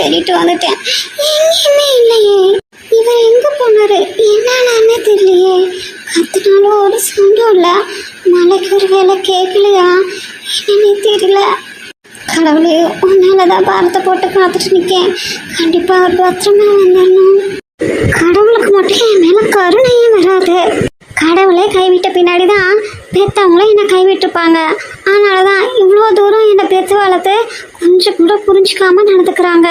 தேடிட்டு வந்துட்டேன், எங்கேயுமே இல்லையே. இவர் எங்க போனாரு, என்னாலே தெரியலையே. கத்துனாலும் ஒரு சவுண்டும் இல்லை. நாளைக்கு ஒரு வேலை கேட்கலையா என்னன்னே தெரியல. கடவுளே, உன்னாலதான் பாரத்தை போட்டு காத்துட்டு நிற்கேன். கண்டிப்பா ஒரு பத்திரமா வந்துடணும். கடவுளுக்கு மட்டும் என் மேல கருணையே வராது. கடவுளே கைவிட்ட பின்னாடிதான் பெற்றவங்களும் என்னை கைவிட்டுருப்பாங்க. அதனாலதான் இவ்வளோ தூரம் என்னை பெற்று வளர்த்து கொஞ்சம் கூட புரிஞ்சுக்காம நடந்துக்கிறாங்க.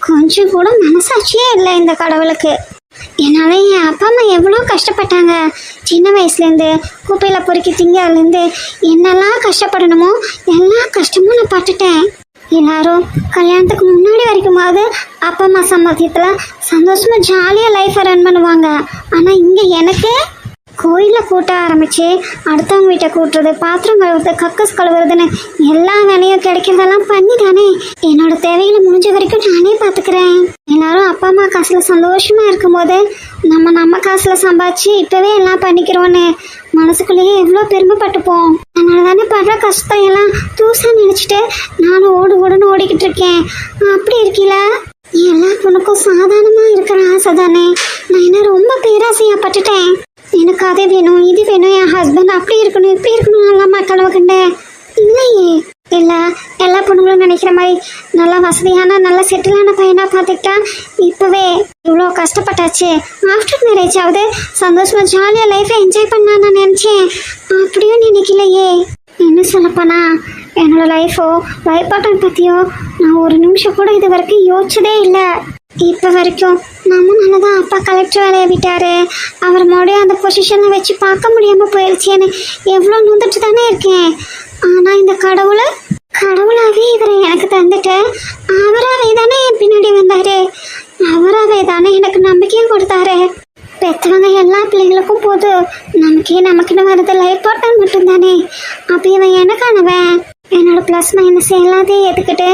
கொஞ்சம் கூட மனசாட்சியே இல்லை இந்த கடவுளுக்கு. என்னால் என் அப்பா அம்மா எவ்வளோ கஷ்டப்பட்டாங்க. சின்ன வயசுலேருந்து குப்பையில் பொறுக்கி திங்கிறதுலேருந்து என்னெல்லாம் கஷ்டப்படணுமோ எல்லா கஷ்டமும் நான் பட்டுட்டேன். எல்லாரும் கல்யாணத்துக்கு முன்னாடி வரைக்குமாவது அப்பா அம்மா சம்பாத்தியத்தில் சந்தோஷமாக ஜாலியாக லைஃப்பை ரன் பண்ணுவாங்க. ஆனால் இங்கே எனக்கு கோயிலில் கூட்ட ஆரம்பித்து அடுத்தவங்க வீட்டை கூட்டுறது, பாத்திரம் கழுவுறது, கக்கஸ் கழுவுறதுன்னு எல்லா வேலையும் கிடைக்கிறதெல்லாம் பண்ணி தானே என்னோட தேவைகளை முடிஞ்ச வரைக்கும் நானே பார்த்துக்கிறேன். எல்லாரும் அப்பா அம்மா காசில் சந்தோஷமாக இருக்கும்போது நம்ம காசில் சம்பாதிச்சு இப்போவே எல்லாம் பண்ணிக்கிறோன்னு மனசுக்குள்ளேயே எவ்வளோ பெருமைப்பட்டுப்போம். அதனால தானே படுற கஷ்டம் எல்லாம் தூசா நினச்சிட்டு நானும் ஓடுன்னு ஓடிக்கிட்டு இருக்கேன். அப்படி இருக்கீல, எல்லா பொண்ணுக்கும் சாதாரணமாக இருக்கிற ஆசை தானே. நான் என்ன ரொம்ப பேராசையாப்பட்டுட்டேன். எனக்கு அது வேணும் இது வேணும், என் ஹஸ்பண்ட் அப்படி இருக்கணும் இப்படி இருக்கணும் நல்லா கனவு கண்டேன். இல்லையே, எல்லா பொண்ணுங்களும் நினைக்கிற மாதிரி நல்லா வசதியான நல்லா செட்டிலான பையனாக பார்த்துக்கிட்டா இப்போவே இவ்வளோ கஷ்டப்பட்டாச்சு. ஆஃப்டர் மேரேஜ் ஆகுது சந்தோஷமாக ஜாலியாக லைஃப்பை என்ஜாய் பண்ண நான் நினச்சேன். அப்படியும் நினைக்கலையே. என்ன சொல்லப்போனா என்னோட லைஃபோ லைஃப் பார்ட்னர் பற்றியோ நான் ஒரு நிமிஷம் கூட இது வரைக்கும் யோசிச்சதே இல்லை. இப்போ வரைக்கும் நம்மளால தான் அப்பா கலெக்டர் வேலையை விட்டாரு, அவர் மறுபடியும் அந்த பொசிஷனில் வச்சு பார்க்க முடியாமல் போயிடுச்சேன்னு எவ்வளோ நொந்துட்டு தானே இருக்கேன். ஆனால் இந்த கடவுளாகவே இவரை எனக்கு தந்துட்டு அவராகவே தானே என் பின்னாடி வந்தாரு. அவராகவே தானே எனக்கு நம்பிக்கையும் கொடுத்தாரு. பெற்றவங்க எல்லா பிள்ளைங்களுக்கும் போது நமக்குன்னு வரது லைஃப் பார்ட்னர் மட்டும்தானே. அப்போ இவன் எனக்கானவன். என்னோட ப்ளஸ் மைனஸ் எல்லாத்தையும் ஏற்றுக்கிட்டு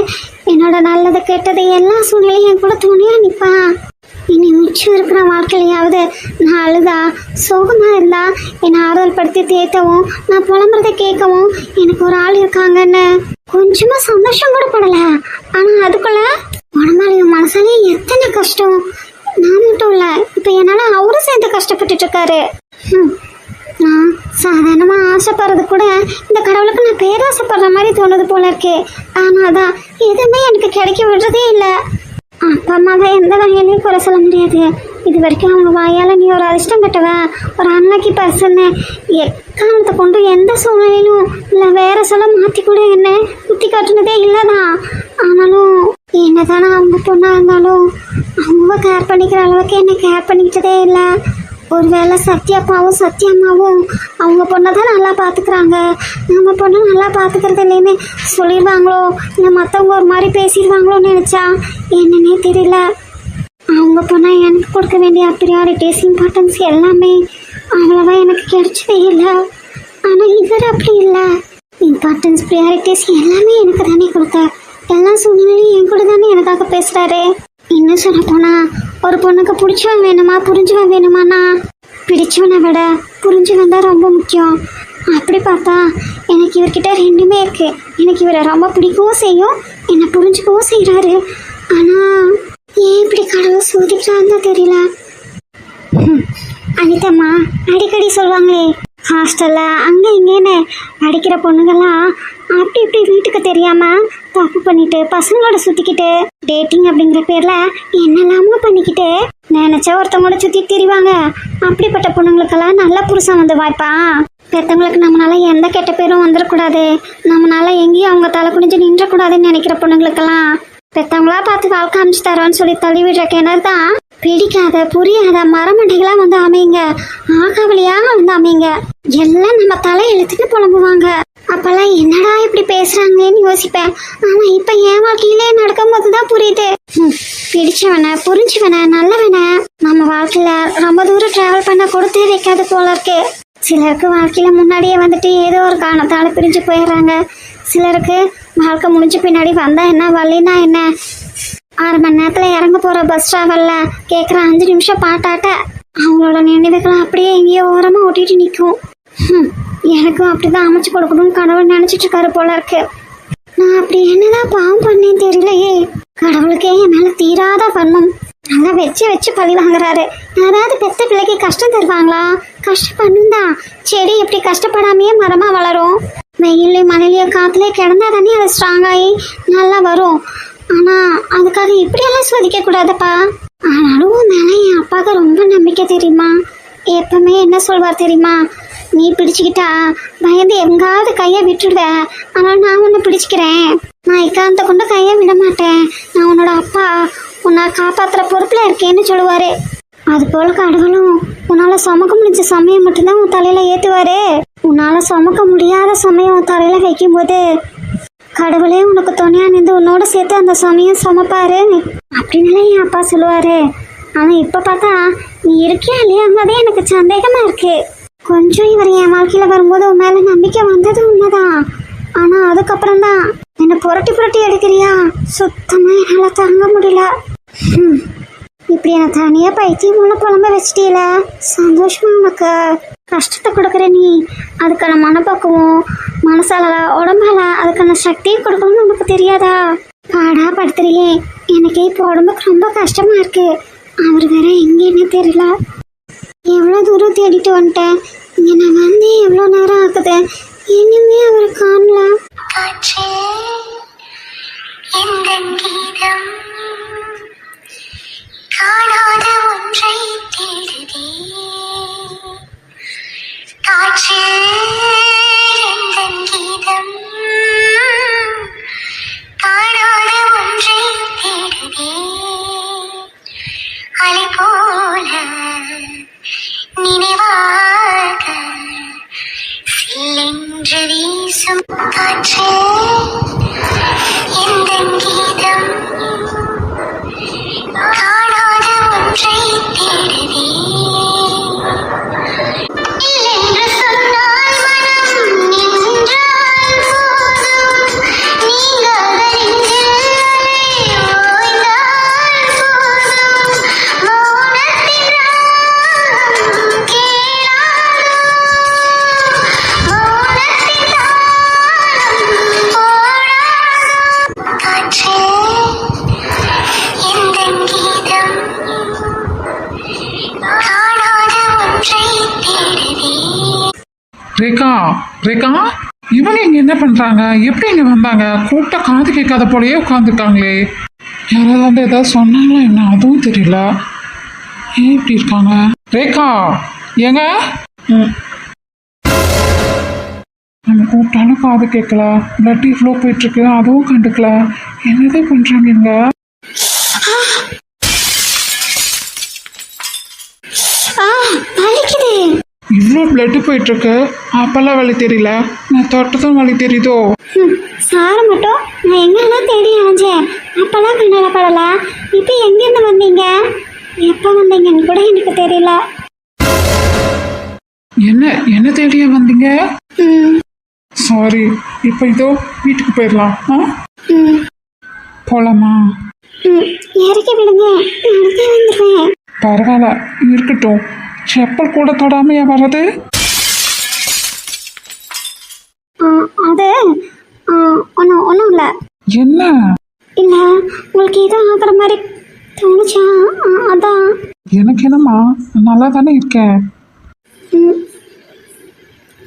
என்னோட நல்லது கெட்டது எல்லா சூழ்நிலையும் என் கூட துணியாக நிற்பான். இனி மிச்சம் இருக்கிற வாழ்க்கையிலையாவது நான் அழுதா சோகமாக இருந்தா என்னை ஆறுதல் படுத்தி தேத்தவும் நான் புலம்புறதை கேட்கவும் எனக்கு ஒரு ஆள் இருக்காங்கன்னு கொஞ்சமாக சந்தோஷம் கூட படலை. ஆனால் அதுக்குள்ள உடம்பாலையும் மனசாலையும் எத்தனை கஷ்டம். நான் மட்டும் இல்லை, இப்போ என்னால் அவரும் சேர்ந்து கஷ்டப்பட்டுட்டு இருக்காரு. நான் சாதாரணமாக ஆசைப்படுறது கூட இந்த கடவுளுக்கு நான் பேராசைப்படுற மாதிரி தோணுது போல இருக்கு. ஆனால் தான் எதுவுமே எனக்கு கிடைக்க விடுறதே இல்லை. அப்பா அம்மாவை எந்த வகையிலையும் குறை சொல்ல முடியாது. இது வரைக்கும் அவங்க வாயால் நீ ஒரு அதிர்ஷ்டம் கட்டவன் ஒரு அன்னைக்கு பர்சன்னு எக்காரணத்தை கொண்டு எந்த சூழ்நிலையிலும் இல்லை வேற சொல்ல மாற்றி கூட என்ன குத்தி காட்டுனதே இல்லைதான். ஆனாலும் என்னதானே அவங்க பொண்ணாக இருந்தாலும் அவங்க கேர் பண்ணிக்கிற அளவுக்கு என்ன கேர் பண்ணிக்கிட்டதே இல்லை. ஒருவேளை சத்யாப்பாவும் சத்யாம்மாவும் அவங்க பொண்ணை தான் நல்லா பார்த்துக்கிறாங்க, நம்ம பொண்ணை நல்லா பார்த்துக்கிறது இல்லைன்னு சொல்லிடுவாங்களோ இல்லை மற்றவங்க ஒரு மாதிரி பேசிடுவாங்களோன்னு நினச்சா என்னன்னே தெரியல. அவங்க பொண்ணை எனக்கு கொடுக்க வேண்டிய ப்ரியாரிட்டிஸ் இம்பார்ட்டன்ஸ் எல்லாமே அவ்வளோவா எனக்கு கிடைச்சதே இல்லை. ஆனால் இவர் அப்படி இல்லை. இம்பார்ட்டன்ஸ் ப்ரியாரிட்டிஸ் எல்லாமே எனக்கு தானே கொடுத்தார். எல்லா சூழ்நிலையும் என் கூட தானே எனக்காக பேசுகிறாரு. இன்னும் சொல்ல போனா ஒரு பொண்ணுக்கு பிடிச்சவன் வேணுமா புரிஞ்சவன் வேணுமானா பிடிச்சவனை விட புரிஞ்சவன் தான் ரொம்ப முக்கியம். அப்படி பார்த்தா எனக்கு இவர்கிட்ட ரெண்டுமே இருக்கு. எனக்கு இவரை ரொம்ப பிடிக்கவும் செய்யும், என்னை புரிஞ்சுக்கவும் செய்கிறாரு. ஆனால் ஏன் இப்படி கடவுள் சோதிக்கிறான்னு தெரியல. அனிதம்மா அடிக்கடி சொல்லுவாங்களே ஹாஸ்டலில் அங்கே இங்கேன்னு அடிக்கிற பொண்ணுங்கள்லாம் அப்படி இப்படி வீட்டுக்கு தெரியாமல் தப்பு பண்ணிட்டு பசங்களோட சுற்றிக்கிட்டு டேட்டிங் அப்படிங்கிற பேரில் என்னெல்லாமோ பண்ணிக்கிட்டு நினச்சா ஒருத்தவங்களோட சுற்றி திரிவாங்க. அப்படிப்பட்ட பொண்ணுங்களுக்கெல்லாம் நல்ல புருஷன் வந்து வாய்ப்பான். பெற்றவங்களுக்கு நம்மளால எந்த கெட்ட பேரும் வந்துடக்கூடாது, நம்மளால எங்கேயும் அவங்க தலை குனிஞ்சு நின்றக்கூடாதுன்னு நினைக்கிற பொண்ணுங்களுக்கெல்லாம் பெற்றவங்களா பார்த்து வாழ்க்கை அமைச்சு தரோன்னு சொல்லி தள்ளி விடுற கிணறு தான் பிடிக்காத புரியாத மரமண்டைகளாக வந்து அமைங்க, ஆகாவலியாக வந்து அமைங்க. எல்லாம் நம்ம தலை எழுத்துட்டு புலம்புவாங்க. அப்பெல்லாம் என்னடா இப்படி பேசுறாங்களேன்னு யோசிப்பேன். ஆனா இப்ப என் வாழ்க்கையிலே நடக்கும் போதுதான் புரியுது. பிடிச்சவனை புரிஞ்சவனை நல்லவனை நம்ம வாழ்க்கையில ரொம்ப தூரம் டிராவல் பண்ண கொடுத்தே வைக்காது போல இருக்கு. சிலருக்கு வாழ்க்கையில முன்னாடியே வந்துட்டு ஏதோ ஒரு காரணத்தால பிரிஞ்சு போயிடுறாங்க. சிலருக்கு வாழ்க்கை முடிஞ்ச பின்னாடி வந்தா என்ன வரலினா என்ன 6 மணி நேரத்துல இறங்க போற பஸ் டிராவல்ல கேட்குற 5 நிமிஷம் பாட்டாட்ட அவங்களோட நினைவுகளை அப்படியே எங்கேயோ ஓரமா ஓட்டிட்டு நிற்கும். எனக்கும் அப்படிதான் அமைச்சு கொடுக்கணும்னு கடவுள் நினைச்சிட்டு இருக்காரு போல இருக்கு. நான் அப்படி என்னதான் பாவம் பண்ணேன் தெரியலையே. கடவுளுக்கே என் மேல தீராத பண்ணும். நல்லா வச்சு வச்சு பழி வாங்குறாரு. யாராவது பெத்த பிள்ளைக்கு கஷ்டம் தருவாங்களா? கஷ்டம் பண்ணுந்தான். செடி எப்படி கஷ்டப்படாமையே மரமா வளரும்? வெயிலையும் மழையிலையும் காத்துலயே கிடந்தா தானே அது ஸ்ட்ராங் ஆகி நல்லா வரும். ஆனா அதுக்காக இப்படியெல்லாம் சோதிக்க கூடாதுப்பா. ஆனாலும் உன் மேல என் அப்பாவுக்கு ரொம்ப நம்பிக்கை தெரியுமா? எப்பவுமே என்ன சொல்வார் தெரியுமா? நீ பிடிச்சிக்கிட்டா பயந்து எங்காவது கையை விட்டுடுவ. ஆனால் நான் உன்னை பிடிச்சிக்கிறேன். நான் இக்காந்த கொண்டு கையை விட மாட்டேன். நான் உன்னோட அப்பா, உன்னை காப்பாற்றுற பொறுப்பில் இருக்கேன்னு சொல்லுவார். அதுபோல் கடவுளும் உன்னால் சுமக்க முடிஞ்ச சமயம் மட்டும்தான் உன் தலையில் ஏற்றுவார். உன்னால் சுமக்க முடியாத சமயம் உன் தலையில் வைக்கும்போது கடவுளே உனக்கு துணையாக நின்று உன்னோட சேர்த்து அந்த சமயம் சுமப்பாரு அப்படின்னு என் அப்பா சொல்லுவார். ஆனால் இப்போ பார்த்தா நீ இருக்கியா இல்லையாங்கிறதே எனக்கு சந்தேகமாக இருக்கு. கொஞ்சம் இவர் என் வாழ்க்கையில் வரும்போது உன் மேலே நம்பிக்கை வந்தது உண்மைதான். ஆனால் அதுக்கப்புறம் தான் என்னை புரட்டி புரட்டி எடுக்கிறியா? சுத்தமாக என்னால் தாங்க முடியல. இப்படி என்னை தனியாக பைத்தியம் உள்ள புலம்ப வச்சிட்டீல. சந்தோஷமா உனக்கு கஷ்டத்தை கொடுக்குற நீ அதுக்கான மனப்பக்குவம் மனசால உடம்பால அதுக்கான சக்தியை கொடுக்கணும்னு உனக்கு தெரியாதா? பாடா படுத்துறியே. எனக்கு இப்போ உடம்புக்கு ரொம்ப கஷ்டமா இருக்கு. அவர் வேற எங்கேன்னு தெரியல. எவ்வளோ தூரம் தேடிட்டு வந்துட்டேன். இங்கே நான் வந்து எவ்வளோ நேரம் ஆகுது. இன்னுமே அவர் காணல. காணாத ஒன்றை தேடுதே காற்று எந்தன் கீதம். காணாத ஒன்றை தேடுதே அலை போல நினைவாக சில்லென்று வீசும் காற்று எந்தன் கீதம். காணாத ஒன்றை தேடுதே இல்லென்று சொன்னால் மனம் நின்றால் போதும். நீங்காத நெஞ்சில் ஓய்ந்தால் போதும். மௌனத்தின் ராகம் கேளாதோ. மௌனத்தின் தாளம் போடாதோ. காற்றே எந்தன் கீதம். காணாத ஒன்றை தேடுதே. ரேகா, ரேகா, இவங்க இங்க என்ன பண்றாங்க? எப்படி இங்க வந்தாங்க? கூப்பிட்டா காது கேட்காத போலயே உட்காந்துருக்காங்களே. யாராவது வந்து ஏதாவது சொன்னாங்களா என்ன? அதுவும் தெரியல. ஏன் இப்படி இருக்காங்க? ரேகா, ஏங்க நம்ம கூப்பிட்டாலும் காது கேட்கல. பிளட் இவ்வளோ போயிட்டு இருக்கு, அதுவும் கண்டுக்கல. என்னதான் பண்றாங்க இங்க? வலிக்குது. இவ்வளோ பிளட்டு போயிட்டு இருக்கு, அப்பெல்லாம் வலி தெரியல. நான் தொட்டதும் வலி தெரியுதோ? சாரை மட்டும் நான் எங்கெல்லாம் தேடி அலைஞ்சேன். அப்பெல்லாம் கண்ணால படல. இப்போ எங்கேருந்து வந்தீங்க? எப்போ வந்தீங்கன்னு கூட எனக்கு தெரியல. என்ன என்ன தேடியா வந்தீங்க? சாரி. இப்போ இதோ வீட்டுக்கு போயிடலாம். போலாமா? இறக்கி விடுங்க, நடந்தே வந்துடுவேன். பரவாயில்ல, இருக்கட்டும். செப்பல் கூட தொடாமையா வர்றது? அது ஒன்றும் இல்லை. என்ன இல்லை, உங்களுக்கு ஏதோ ஆகிற மாதிரி தோணுச்சா? அதான். எனக்கு என்னம்மா, நல்லா தானே இருக்கேன்.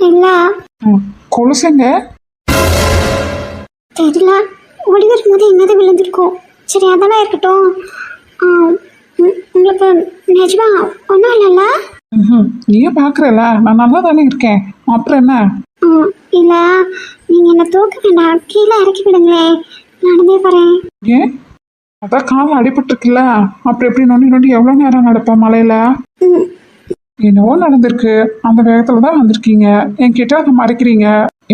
இல்லை, கொலுசுங்க தெரியல. ஓடி வரும்போது எங்கேயாவது விழுந்திருக்கும். சரி, அதெல்லாம் இருக்கட்டும். உங்களுக்கு நிஜமா ஒன்றும் இல்லைல்ல? நீயே பார்க்குறல, நான் நல்லா தானே இருக்கேன். அப்புறம் என்ன? இல்லை, நீங்கள் என்னை தூக்க வேண்டாம். கீழே இறக்கி விடுங்களேன், நடந்தே வரேன். ஏன்? அதான் கால் அடிபட்டுருக்குல்ல, அப்புறம் எப்படி நொண்டி நொண்டி எவ்வளோ நேரம் நடப்பேன் மலையில? என்னவோ நடந்திருக்கு, அந்த வேகத்துல தான் வந்திருக்கீங்க. என்கிட்ட அதை மறைக்கிறீங்க.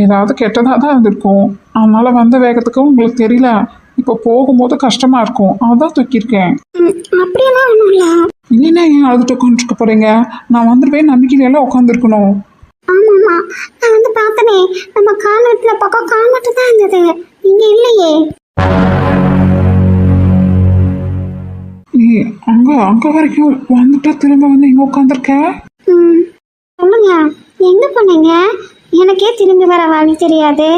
ஏதாவது கெட்டதாக தான் இருந்திருக்கும். அதனால வந்த வேகத்துக்கு உங்களுக்கு தெரியல. இப்போ போகும்போது கஷ்டமா இருக்கும், அதான் தூக்கியிருக்கேன். அப்படியெல்லாம் ஒன்றும் இல்லை. இல்லைன்னா ஏன் அழுதுட்டு உட்காந்துருக்க போறீங்க? நான் வந்துருவேன் நம்பிக்கையில உட்காந்துருக்கணும். ஆமாம்மா, நான் வந்து பார்த்தனே, நம்ம கால் வெட்டின பக்கம் கால் மட்டும் தான் இருந்தது, இங்கே இல்லையே. நீ அங்க வரைக்கும் வந்துட்டா திரும்ப வந்து இங்க உட்காந்துருக்க? சொல்லுங்க, எங்க போனீங்க? எனக்கே திரும்பி வர வழி தெரியாது.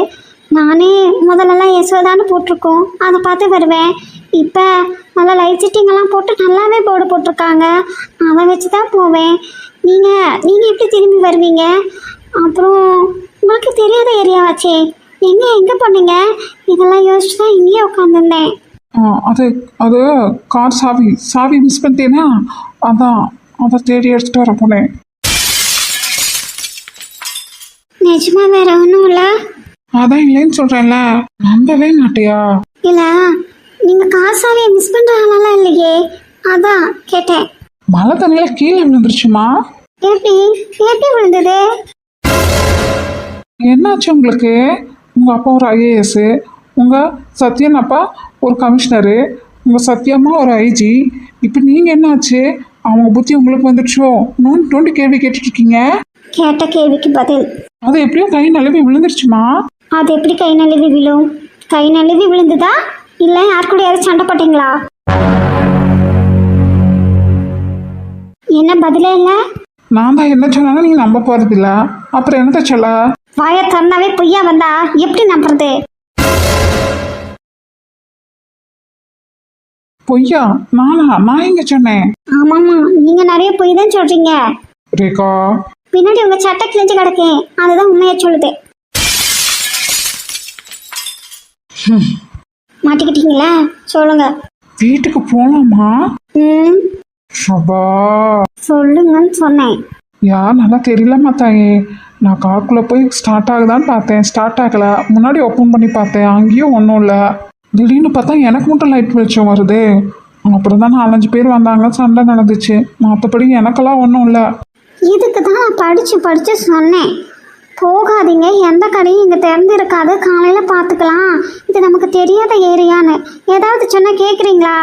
நானே முதல்லலாம் யசோதான்னு போட்டிருக்கோம், அதை பார்த்து வருவேன். இப்போ நல்லா லைட் செட்டிங்கெல்லாம் போட்டு நல்லாவே போர்டு போட்டிருக்காங்க, அதை வச்சு தான் போவேன். நீங்கள் எப்படி திரும்பி வருவீங்க? அப்புறம் உங்களுக்கு தெரியாத ஏரியாவாச்சே, எங்கே போனீங்க? இதெல்லாம் யோசிச்சு தான் இங்கேயே உட்காந்துருந்தேன். அது அது கார் சாவி மிஸ் பண்ணிட்டேன்னா அதான் அதை தேடி எடுத்துகிட்டு வர போனேன். நிஜமா வேற ஒன்றும் இல்லை? அதான் இல்லைன்னு சொல்கிறேன்ல, நம்பவே மாட்டியா? இல்லை, நீங்கள் கார் சாவியை மிஸ் பண்ணுறாங்கலாம் இல்லையே, அதான் கேட்டேன். மழை தண்ணியில் கீழே விழுந்துருச்சுமா. எப்படி எப்படி விழுந்தது? என்னாச்சு உங்களுக்கு? உங்கள் அப்பா ஒரு ஐஏஎஸ், உங்கள் சத்யன் அப்பா ஒரு கமிஷனரு, உங்கள் சத்யம்மா ஒரு ஐஜி. இப்போ நீங்கள் என்னாச்சு? அவங்க புத்தி உங்களுக்கு வந்துடுச்சோ? நோண்டி கேள்வி கேட்டுட்ருக்கீங்க. கேட்ட கேள்விக்கு பதில். அது எப்படியும் கை நழுவி விழுந்துருச்சுமா. அது எப்படி கை நழுவி விழும்? கை நழுவி விழுந்துதா இல்லை யார் கூட யாரும் சண்டை போட்டீங்களா? என்ன பதிலே இல்லை? நான் தான் என்ன சொன்னாலும் நீங்கள் நம்ப போகிறதில்ல, அப்புறம் என்னத்த சொல்ல? வாயை திறந்தாவே பொய்யா வந்தா எப்படி நம்புறது? பொய்யா? நான் எங்க சொன்னேன்? ஆமாம்மா, நீங்க நிறைய பொய் தான் சொல்றீங்க. ரேகா, பின்னாடி உங்க சட்டை கிழிஞ்சு கிடக்கேன், அதுதான் உண்மையை சொல்லுது. மாட்டிக்கிட்டீங்களா? சொல்லுங்க. வீட்டுக்கு போலாமா? ம், ஷபா, சொல்லுங்கன்னு சொன்னேன். யார் நல்லா தெரியல மாத்தாயே. நான் காருக்குள்ளே போய் ஸ்டார்ட் ஆகுதான்னு பார்த்தேன், ஸ்டார்ட் ஆகலை. முன்னாடி ஓப்பன் பண்ணி பார்த்தேன், அங்கேயும் ஒன்றும் இல்லை. திடீர்னு பார்த்தா எனக்கு மட்டும் லைட் வெளிச்சம் வருது. அப்புறம் தான் 4-5 பேர் வந்தாங்க, சண்டை நடந்துச்சு. மற்றபடி எனக்கெல்லாம் ஒன்றும் இல்லை. இதுக்கு தான் படிச்சு சொன்னேன், போகாதீங்க, எந்த கடையும் இங்கே திறந்துருக்காது, காலையில் பார்த்துக்கலாம், இது நமக்கு தெரியாத ஏரியான்னு. ஏதாவது சொன்னால் கேட்குறீங்களா?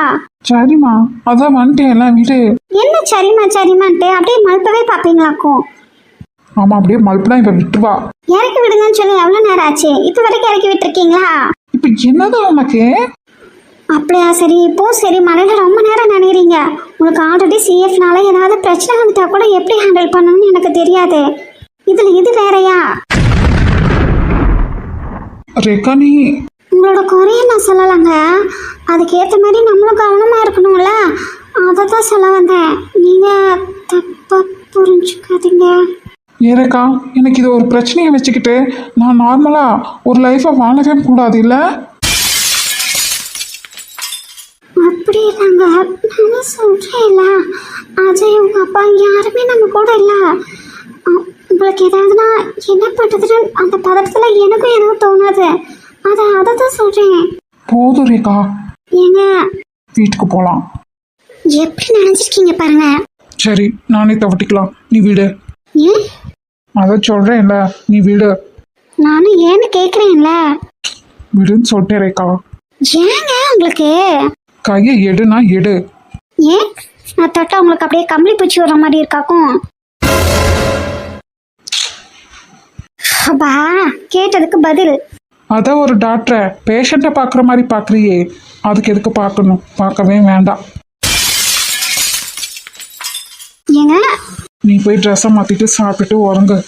சரிம்மா, அதான் வந்துட்டேன், எல்லாம் வீடு. என்ன சரிம்மான்ட்டு அப்படியே மழுப்பவே பார்ப்பீங்களாக்கும். ஆமாம், அப்படியே மழுப்புனா இப்போ விட்டுருவா. இறக்கி விடுங்கன்னு சொல்லி எவ்வளோ நேரம் ஆச்சு? இப்போ வரைக்கும் இறக்கி விட்டுருக்கீங்களா? இப்போ என்னதான் உனக்கு? அப்படியா? சரி, இப்போ சரி, மழையில் ரொம்ப நேரம் நினைக்கிறீங்க. உங்களுக்கு ஆல்ரெடி சிஎஃப்னால ஏதாவது பிரச்சனை வந்துட்டா கூட எப்படி ஹேண்டில் பண்ணணும்னு எனக்கு தெரியாது. இதில் இது வேறையா? ரேகா, நீ உங்களோட குறைய நான் சொல்லலைங்க, அதுக்கேற்ற மாதிரி நம்மளும் கவனமாக இருக்கணும்ல, அதை தான் சொல்ல வந்தேன். நீங்கள் தப்பாக புரிஞ்சுக்காதீங்க. ஏரேக்கா, எனக்கு இது ஒரு பிரச்சனையை வச்சுக்கிட்டு நான் நார்மலாக ஒரு லைஃப்பை வாழவே கூடாது இல்லை? அப்படி இல்லைங்க, நான் சொல்கிறேன்ல, அஜய் உங்கள் அப்பா யாருமே நம்ம கூட இல்லை. உங்களுக்கு ஏதாவதுனா என்ன பண்ணுறதுன்னு அந்த பதட்டத்தில் எனக்கும் எதுவும் தோணாது, அதை தான் சொல்கிறேன். போதும் ரேகா, ஏங்க வீட்டுக்கு போகலாம். எப்படி நினச்சிருக்கீங்க பாருங்க. சரி, நானே தவட்டிக்கலாம், நீ வீடு. ஏன்? அதை சொல்கிறேன்ல, நீ வீடு. நானும் ஏன்னு கேட்குறேன்ல. விடுன்னு சொல்லிட்டேன் ரேகா. ஏங்க உங்களுக்கு? கையை எடுனா எடு. ஏன்? நான் தொட்டா உங்களுக்கு அப்படியே கம்பளி பூச்சி வர்ற மாதிரி இருக்காக்கும். அப்பா, கேட்டதுக்கு பதில். அதான் ஒரு டாக்டரை பேஷண்ட்டை பார்க்குற மாதிரி பார்க்குறியே, அதுக்கு எதுக்கு பார்க்கணும்? பார்க்கவே வேண்டாம். ஏங்க? நீ போய் ட்ரெஸ்ஸை மாற்றிட்டு சாப்பிட்டுட்டு உறங்கு.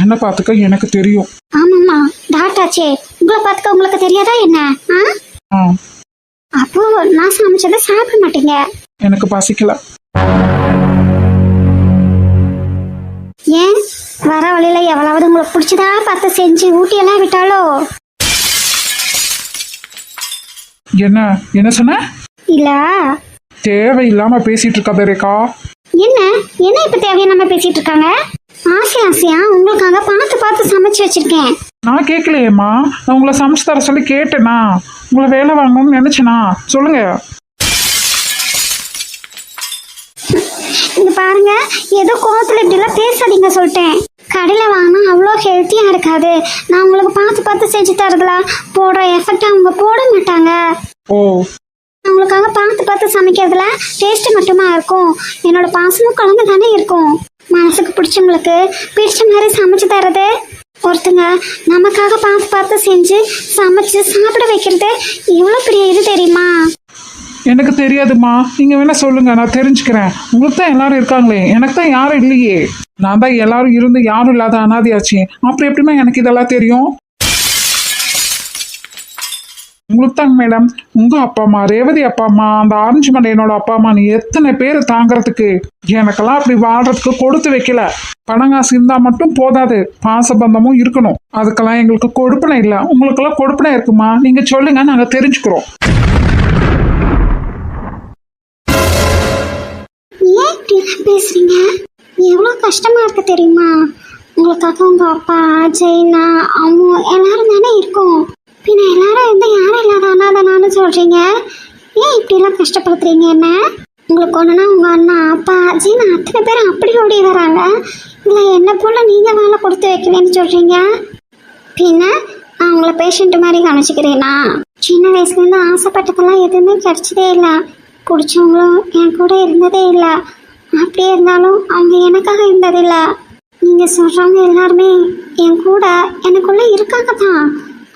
என்ன பார்த்துக்க எனக்கு தெரியும். ஆமாம்மா, டாக்டராச்சே, உங்களை பார்த்துக்க உங்களுக்கு தெரியாதா என்ன? ஆ, அப்போ நான் சமைச்சதை சாப்பிட மாட்டீங்க? எனக்கு பசிக்கல. ஏன்? வர வழியில எவ்வளவு உங்களுக்கு பிடிச்சதா பார்த்து செஞ்சு ஊட்டியெல்லாம் விட்டாலோ? என்ன சொன்ன? இல்ல, தேவையில்லாம பேசிட்டு இருக்காத ரேகா. என்ன என்ன இப்ப தேவையில்லாம பேசிட்டு இருக்காங்க? ஆசையா உங்களுக்காக பார்த்து சமைச்சு வச்சிருக்கேன். நான் கேட்கலையேம்மா, நான் உங்களை சமைச்சு தர சொல்லி கேட்டேனா? உங்களை வேலை வாங்கணும்னு நினைச்சேனா? சொல்லுங்க. இங்க பாருங்க, ஏதோ கோவத்துல இப்படிலாம் பேசாதீங்க சொல்லிட்டேன். கடையில் வாங்கினா அவ்வளோ ஹெல்த்தியாக இருக்காது. நான் உங்களுக்கு பார்த்து செஞ்சு தரதுல போடுற எஃபெக்ட் அவங்க போட மாட்டாங்க. ஓ, அவங்களுக்காக பார்த்து சமைக்கிறதுல டேஸ்ட் மட்டுமா இருக்கும், என்னோட பாசமும் கலந்து தானே இருக்கும். மனசுக்கு பிடிச்சவங்களுக்கு பிடிச்ச மாதிரி சமைச்சு தரது. ஒருத்தங்க நமக்காக பார்த்து செஞ்சு சமைச்சு சாப்பிட வைக்கிறது எவ்வளோ பெரிய இது தெரியுமா? எனக்கு தெரியாதுமா, நீங்க வேணா சொல்லுங்க, நான் தெரிஞ்சுக்கிறேன். உங்களுக்கு தான் எல்லாரும் இருக்காங்களே, எனக்கு தான் யாரும் இல்லையே. நான் தான் எல்லாரும் இருந்து யாரும் இல்லாத அனாதையாச்சு. அப்புறம் எப்படிமா எனக்கு இதெல்லாம் தெரியும்? உங்களுக்கு தாங்க மேடம், உங்க அப்பா அம்மா, ரேவதி அப்பா அம்மா, அந்த ஆரஞ்சு மண்டையனோட அப்பா அம்மா, நீ எத்தனை பேர் தாங்கிறதுக்கு? எனக்கெல்லாம் அப்படி வாழ்றதுக்கு கொடுத்து வைக்கல. பணங்காசு இருந்தா மட்டும் போதாது, பாசபந்தமும் இருக்கணும். அதுக்கெல்லாம் எங்களுக்கு கொடுப்பனை இல்லை. உங்களுக்கெல்லாம் கொடுப்பனை இருக்குமா? நீங்க சொல்லுங்க, நாங்க தெரிஞ்சுக்கிறோம். ஏன் இப்படிலாம் பேசுறீங்க? எவ்வளோ கஷ்டமா இருக்கு தெரியுமா? உங்களுக்காக உங்க அப்பா, ஜெயினா, அம்மு எல்லாரும் தானே இருக்கும். பின்ன எல்லாரும் இருந்தா யாரும் இல்லாத அனாதனான்னு சொல்றீங்க. ஏன் இப்படிலாம் கஷ்டப்படுத்துறீங்க என்ன? உங்களுக்கு ஒண்ணுனா உங்க அண்ணா, அப்பா, ஜெயினா அத்தனை பேரும் அப்படி ஓடி வராங்க. இல்லை என்ன போல நீங்க வேலை கொடுத்து வைக்கலன்னு சொல்றீங்க. பின்ன நான் உங்களை பேஷண்ட் மாதிரி கவனிச்சுக்கிறேனா? சின்ன வயசுலேருந்து ஆசைப்பட்டதெல்லாம் எதுவுமே கிடைச்சதே இல்லை. பிடிச்சவங்களும் என் கூட இருந்ததே இல்லை. அப்படியே இருந்தாலும் அவங்க எனக்காக இருந்ததில்லை. நீங்கள் சொல்கிறவங்க எல்லாருமே என் கூட எனக்குள்ளே இருக்காங்க தான்.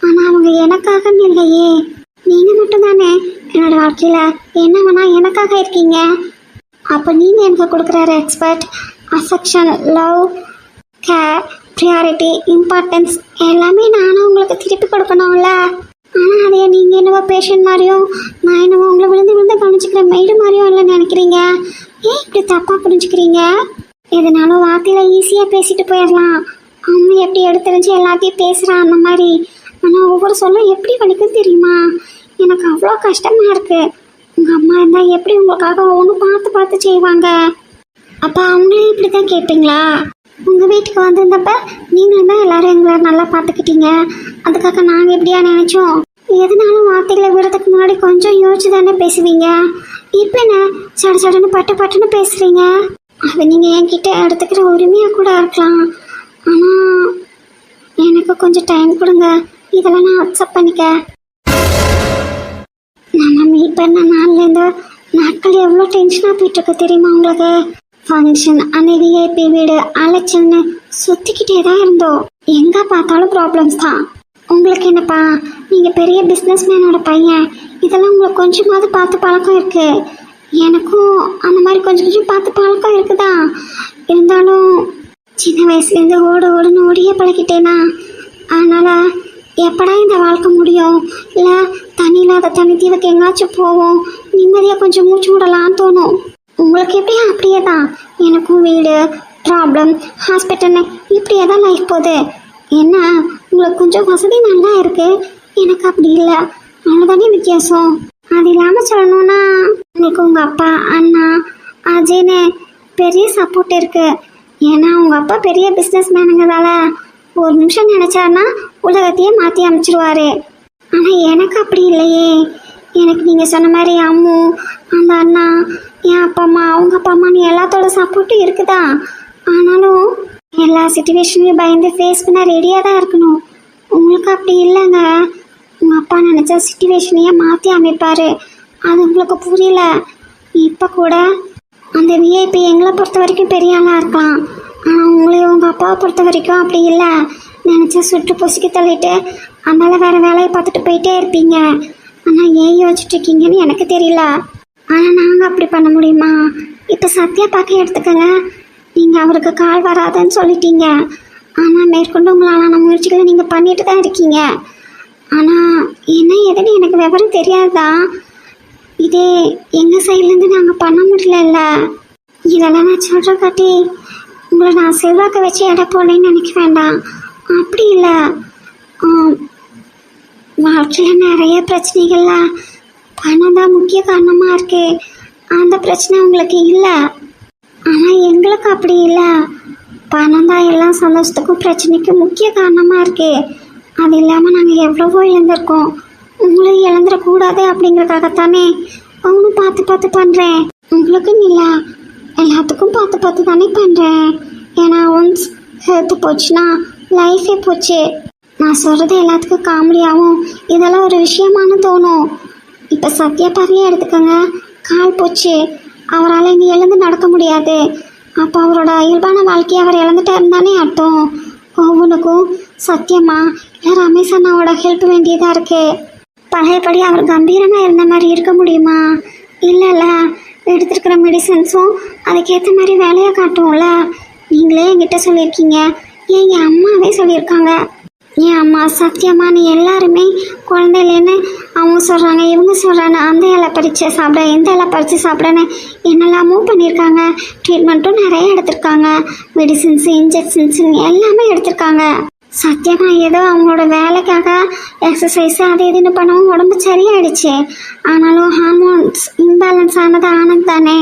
ஆனால் அவங்க எனக்காகன்னு இல்லையே. நீங்கள் மட்டும்தானே என்னோட வாழ்க்கையில் என்ன வேணால் எனக்காக இருக்கீங்க. அப்போ நீங்கள் எனக்கு கொடுக்குற respect, affection, love, care, priority, importance எல்லாமே நானும் உங்களுக்கு திருப்பி கொடுக்கணும்ல. ஆனால் அதே நீங்கள் என்னவோ பேஷண்ட் மாதிரியும் நான் என்னவோ உங்களை விழுந்து விழுந்து கவனிச்சுக்கிற மெய்டு மாதிரியும் இல்லை நினைக்கிறீங்க. ஏன் இப்படி தப்பாக புரிஞ்சுக்கிறீங்க? எதனாலும் வார்த்தையில் ஈஸியாக பேசிட்டு போயிடலாம். அம்மா எப்படி எடுத்துரிஞ்சு எல்லாத்தையும் பேசுகிறான் அந்த மாதிரி. ஆனால் ஒவ்வொரு சொல்லும் எப்படி வலிக்கும் தெரியுமா? எனக்கு அவ்வளோ கஷ்டமாக இருக்குது. உங்கள் அம்மா இருந்தால் எப்படி உங்களுக்காக ஒவ்வொன்றும் பார்த்து பார்த்து செய்வாங்க. அப்போ அவங்களே இப்படி தான் கேட்பீங்களா? உங்கள் வீட்டுக்கு வந்திருந்தப்ப நீங்களும் தான் எல்லாரும் எங்களை நல்லா பார்த்துக்கிட்டீங்க. அதுக்காக நாங்கள் எப்படியா நினச்சோம்? எதனாலும் வார்த்தைகளை விடுறதுக்கு முன்னாடி கொஞ்சம் யோசிச்சு தானே பேசுவீங்க. இப்போ என்ன சட சடன்னு பட்டு பட்டுன்னு பேசுகிறீங்க? அது நீங்கள் என்கிட்ட எடுத்துக்கிற உரிமையாக கூட இருக்கலாம். ஆனால் எனக்கு கொஞ்சம் டைம் கொடுங்க. இதெல்லாம் நான் அக்செப்ட் பண்ணிக்க. நம்ம மீட் பண்ண நாள்லேருந்து நாட்கள் எவ்வளோ டென்ஷனாக போயிட்டுருக்கு தெரியுமா உங்களுக்கு? ஃபங்க்ஷன், அந்த விஐபி வீடு, அலைச்சல்னு சுற்றிக்கிட்டே தான் இருந்தோம். எங்கே பார்த்தாலும் ப்ராப்ளம்ஸ் தான். உங்களுக்கு என்னப்பா, நீங்கள் பெரிய பிஸ்னஸ் மேனோட பையன். இதெல்லாம் உங்களுக்கு கொஞ்சமாவது பார்த்து பழக்கம் இருக்குது. எனக்கும் அந்த மாதிரி கொஞ்சம் கொஞ்சம் பார்த்து பழக்கம் இருக்குதா. இருந்தாலும் சின்ன வயசுலேருந்து ஓடுன்னு ஓடியே பழகிட்டேனா. அதனால் எப்படா இந்த வாழ்க்கை முடியும், இல்லை தண்ணி இல்லாத தண்ணி தீவுக்கு எங்கேயாச்சும் போவோம், நிம்மதியாக கொஞ்சம் மூச்சு விடலான்னு தோணும். உங்களுக்கு எப்படியா? அப்படியே தான் எனக்கும் வீடு, ப்ராப்ளம், ஹாஸ்பிட்டல்னு இப்படியே தான் லைஃப் போகுது. என்ன உங்களுக்கு கொஞ்சம் வசதி நல்லா இருக்குது, எனக்கு அப்படி இல்லை. அவ்வளோதானே வித்தியாசம். அது இல்லாமல் சொல்லணும்னா உங்களுக்கு உங்கள் அப்பா, அண்ணா, அஜய்னு பெரிய சப்போர்ட் இருக்குது. ஏன்னா உங்கள் அப்பா பெரிய பிஸ்னஸ் மேனுங்கிறதால ஒரு நிமிஷம் நினச்சாருன்னா உலகத்தையே மாற்றி அமைச்சிருவாரு. ஆனால் எனக்கு அப்படி இல்லையே. எனக்கு நீங்கள் சொன்ன மாதிரி அம்மு, அந்த அண்ணா, என் அப்பா அம்மா, அவங்க அப்பா அம்மான்னு எல்லாத்தோட சப்போர்ட்டும் இருக்குதா. ஆனாலும் எல்லா சுச்சுவேஷனையும் பயந்து ஃபேஸ் பண்ண ரெடியாக தான் இருக்கணும். உங்களுக்கு அப்படி இல்லைங்க. உங்கள் அப்பா நினச்சா சுச்சுவேஷனையே மாற்றி அமைப்பார். அது உங்களுக்கு புரியல. இப்போ கூட அந்த விஐபி எங்களை பொறுத்த வரைக்கும் பெரிய ஆளாக இருக்கலாம். ஆனால் உங்களையும் உங்கள் அப்பாவை பொறுத்த வரைக்கும் அப்படி இல்லை. நினச்சா சுட்டு பொசுக்கி தள்ளிட்டு அதனால வேறு வேலையை பார்த்துட்டு போயிட்டே இருப்பீங்க. ஆனால் ஏன் யோசிச்சுட்ருக்கீங்கன்னு எனக்கு தெரியல. ஆனால் நாங்கள் அப்படி பண்ண முடியுமா? இப்போ சத்யா பார்க்க எடுத்துக்கங்க. நீங்கள் அவருக்கு கால் வராதுன்னு சொல்லிட்டீங்க. ஆனால் மேற்கொண்டு உங்களாலான முயற்சிகளை நீங்கள் பண்ணிட்டு தான் இருக்கீங்க. ஆனால் என்ன ஏதுன்னு எனக்கு விவரம் தெரியாதுதான். இதே எங்கள் சைட்லேருந்து நாங்கள் பண்ண முடியல. இதெல்லாம் நான் சொல்கிற காட்டி உங்களை நான் செல்வாக்க வச்சு எடை போடலன்னு நினைக்க வேண்டாம். அப்படி இல்லை. வாழ்க்கையில் நிறைய பிரச்சனைகள்ல பணம் தான் முக்கிய காரணமாக இருக்குது. அந்த பிரச்சனை உங்களுக்கு இல்லை. ஆனால் எங்களுக்கு அப்படி இல்லை. பணம் தான் எல்லா சந்தோஷத்துக்கும் பிரச்சனைக்கும் முக்கிய காரணமாக இருக்குது. அது இல்லாமல் நாங்கள் எவ்வளவோ இழந்திருக்கோம். உங்களையும் இழந்துடக்கூடாது அப்படிங்கிறதுக்காகத்தானே அவனும் பார்த்து பார்த்து பண்ணுறேன். உங்களுக்கும் இல்லை, எல்லாத்துக்கும் பார்த்து பார்த்து தானே பண்ணுறேன். ஏன்னா ஒன்ஸ் ஹெல்த்து போச்சுன்னா லைஃபே போச்சு. நான் சொல்கிறது எல்லாத்துக்கும் காமெடியாகவும் இதெல்லாம் ஒரு விஷயமானு தோணும். இப்போ சத்யா பாவையே எடுத்துக்கோங்க. கால் போச்சு, அவரால் இனி எழுந்து நடக்க முடியாது. அப்போ அவரோட இயல்பான வாழ்க்கையை அவர் இழந்துட்டாருன்னு தானே அர்த்தம். ஒவ்வொன்றுக்கும் சத்தியமா இல்லை ரமேஷ் அண்ணாவோட ஹெல்ப் வேண்டியதாக இருக்குது. பழையபடி அவர் கம்பீரமாக இருந்த மாதிரி இருக்க முடியுமா? இல்லைல்ல. எடுத்துருக்கிற மெடிசன்ஸும் அதுக்கேற்ற மாதிரி வேலையை காட்டும்ல. நீங்களே என்கிட்ட சொல்லியிருக்கீங்க, என் அம்மாவே சொல்லியிருக்காங்க. ஏன் அம்மா சத்தியமான எல்லாருமே குழந்தையிலேன்னு அவங்க சொல்கிறாங்க, இவங்க சொல்கிறாங்க, அந்த இலை பறித்து சாப்பிட, இந்த இலை பறித்து சாப்பிடன்னு என்னெல்லாமோ பண்ணியிருக்காங்க. ட்ரீட்மெண்ட்டும் நிறைய எடுத்திருக்காங்க. மெடிசின்ஸு, இன்ஜெக்ஷன்ஸு எல்லாமே எடுத்திருக்காங்க. சத்தியமாக ஏதோ அவங்களோட வேலைக்காக எக்ஸசைஸு அது இதுன்னு பண்ணவும் உடம்பு சரியாயிடுச்சு. ஆனாலும் ஹார்மோன்ஸ் இம்பேலன்ஸ் ஆனது தானே,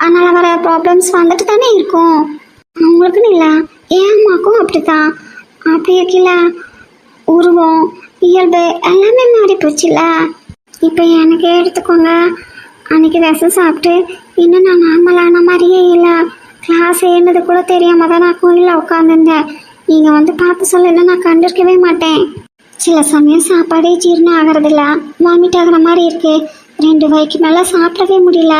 அதனால் வர ப்ராப்ளம்ஸ் வந்துட்டு தானே இருக்கும். அவங்களுக்குன்னு இல்லை, என் அம்மாக்கும் அப்படி தான். அப்படி இருக்கல உருவம் இயல்பு எல்லாமே மாறி போச்சுல்ல. இப்போ எனக்கே எடுத்துக்கோங்க, அன்றைக்கி விஷம் சாப்பிட்டு இன்னும் நான் நார்மலான மாதிரியே இல்லை. கிளாஸ் ஏறினது கூட தெரியாமல் தான் நான் கோயிலில் உட்காந்துருந்தேன். நீங்கள் வந்து பார்த்து சொல்லலை நான் கண்டிருக்கவே மாட்டேன். சில சமயம் சாப்பாடே ஜீரணம் ஆகிறதில்ல, வாமிட் ஆகிற மாதிரி இருக்குது. 2 வாய்க்கு மேலே சாப்பிடவே முடியல.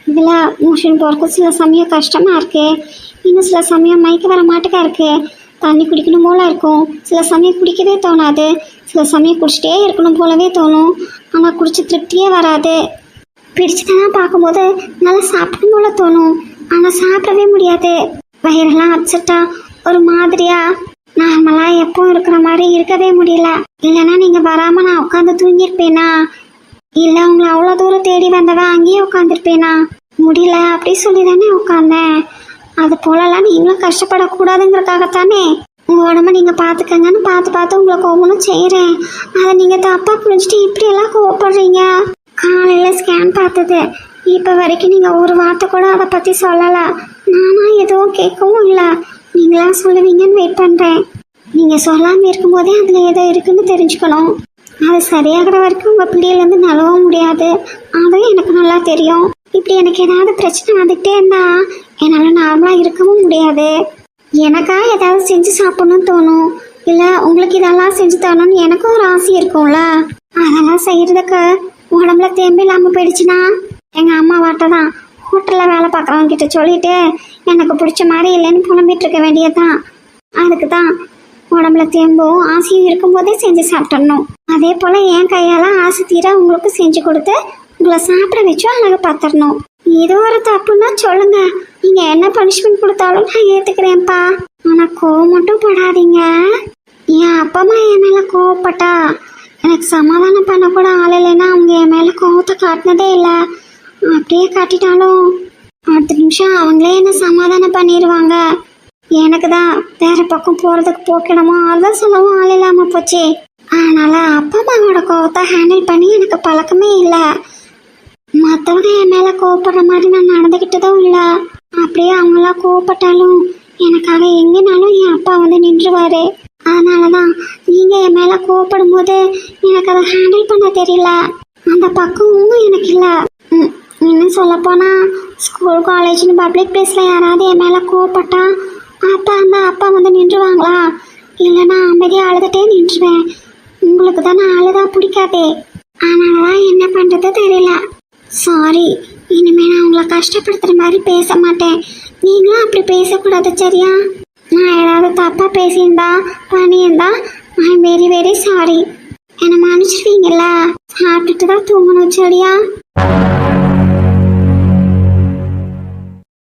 இதில் மோஷன் போகிறதுக்கு சில சமயம் கஷ்டமாக இருக்குது. இன்னும் சில சமயம் மயக்க வர மாட்டுக்கா இருக்குது. தண்ணி குடிக்கணும் போல இருக்கும், சில சமயம் குடிக்கவே தோணாது. சில சமயம் குடிச்சிட்டே இருக்கணும் போலவே தோணும், ஆனால் குடிச்சு திருப்தியே வராது. பிடிச்சதெல்லாம் பார்க்கும்போது நல்லா சாப்பிடணும் போல தோணும், ஆனால் சாப்பிடவே முடியாது. வயிறெல்லாம் அப்செட்டா ஒரு மாதிரியா நார்மலாக எப்போ இருக்கிற மாதிரி இருக்கவே முடியல. இல்லைன்னா நீங்கள் வராமல் நான் உட்காந்து தூங்கியிருப்பேனா, இல்லை உங்களை அவ்வளோ தூரம் தேடி வந்தவன் அங்கேயே உட்காந்துருப்பேனா? முடியல அப்படி சொல்லி தானே உட்காந்தேன். அது போலலாம் நீங்களும் கஷ்டப்படக்கூடாதுங்கிறதுக்காகத்தானே உங்கள் உடம்ப நீங்கள் பார்த்துக்கங்கன்னு பார்த்து உங்களுக்கு ஒவ்வொன்றும் செய்கிறேன். அதை நீங்கள் தப்பாக புரிஞ்சுட்டு இப்படியெல்லாம் கோவப்படுறீங்க. காலையில் ஸ்கேன் பார்த்தது இப்போ வரைக்கும் நீங்கள் ஒரு வார்த்தை கூட அதை பற்றி சொல்லலை. நானும் எதுவும் கேட்கவும் இல்லை. நீங்களா சொல்லுவீங்கன்னு வெயிட் பண்ணுறேன். நீங்கள் சொல்லாமல் இருக்கும்போதே அதில் ஏதோ இருக்குன்னு தெரிஞ்சுக்கணும். அது சரியாகிற வரைக்கும் உங்கள் பிள்ளையிலேருந்து நலவும் முடியாது, அதுவும் எனக்கு நல்லா தெரியும். இப்படி எனக்கு ஏதாவது பிரச்சனை வந்துக்கிட்டே இருந்தால் என்னால் நார்மலாக இருக்கவும் முடியாது. எனக்கா ஏதாவது செஞ்சு சாப்பிட்ணுன்னு தோணும், இல்லை உங்களுக்கு இதெல்லாம் செஞ்சு தரணும்னு எனக்கும் ஒரு ஆசை இருக்கும்ல. அதெல்லாம் செய்கிறதுக்கு உடம்புல தேம்பு இல்லாமல் போயிடுச்சுன்னா எங்கள் அம்மா வாட்ட தான் ஹோட்டலில் வேலை பார்க்குறவங்க கிட்ட சொல்லிட்டு எனக்கு பிடிச்ச மாதிரி இல்லைன்னு புலம்பிட்டு இருக்க வேண்டியதுதான். அதுக்கு தான் உடம்புல தேம்பும் ஆசையும் இருக்கும்போதே செஞ்சு சாப்பிட்றணும். அதே போல் என் கையால் ஆசை தீர உங்களுக்கு செஞ்சு கொடுத்து உங்களை சாப்பிட வச்சும் அழகு பார்த்துடணும். ஏதோ ஒரு தப்புன்னா சொல்லுங்க, நீங்கள் என்ன பனிஷ்மெண்ட் கொடுத்தாலும் நான் ஏற்றுக்கிறேன்ப்பா. ஆனால் கோவம் மட்டும் படாதீங்க. என் அப்பா அம்மா என் மேலே கோவப்பட்டா எனக்கு சமாதானம் பண்ண கூட ஆள் இல்லைன்னா அவங்க என் மேலே கோவத்தை காட்டினதே இல்லை. அப்படியே காட்டிட்டாலும் அடுத்த நிமிஷம் அவங்களே என்ன சமாதானம் பண்ணிடுவாங்க. எனக்கு தான் வேற பக்கம் போகிறதுக்கு போக்கிடமோ ஆறுதான் சொல்லவும் ஆள் இல்லாமல் போச்சு. அதனால் அப்பா அம்மாவோட கோவத்தை ஹேண்டில் பண்ணி எனக்கு பழக்கமே இல்லை. மற்றவங்க என் மேலே கோவப்படுற மாதிரி நான் நடந்துக்கிட்டதும் இல்லை. அப்படியே அவங்களாம் கோவப்பட்டாலும் எனக்காக எங்கேனாலும் என் அப்பா வந்து நின்றுவார். அதனால தான் நீங்கள் என் மேலே கோவப்படும் போது எனக்கு அதை ஹேண்டில் பண்ண தெரியல. அந்த பக்கமும் எனக்கு இல்லை. இன்னும் சொல்லப்போனால் ஸ்கூல் காலேஜ்னு பப்ளிக் பிளேஸில் யாராவது என் மேலே கோவப்பட்டா அப்பா வந்து நின்றுவாங்களா? இல்லைன்னா அமைதியாக அழுதுகிட்டே நின்றுவேன். உங்களுக்கு தான் நான் அழுதா பிடிக்காதே, அதனால தான் என்ன பண்ணுறது தெரியல. சாரி, இனிமேல் நான் உங்களை கஷ்டப்படுத்துகிற மாதிரி பேச மாட்டேன். நீங்களும் அப்படி பேசக்கூடாது சரியா? நான் ஏதாவது தப்பாக பேசியிருந்தா பண்ணியிருந்தா I am very very sorry. என்னை மன்னிச்சிருவீங்களா? சாப்பிட்டுட்டு தான் தூங்கணும் சரியா?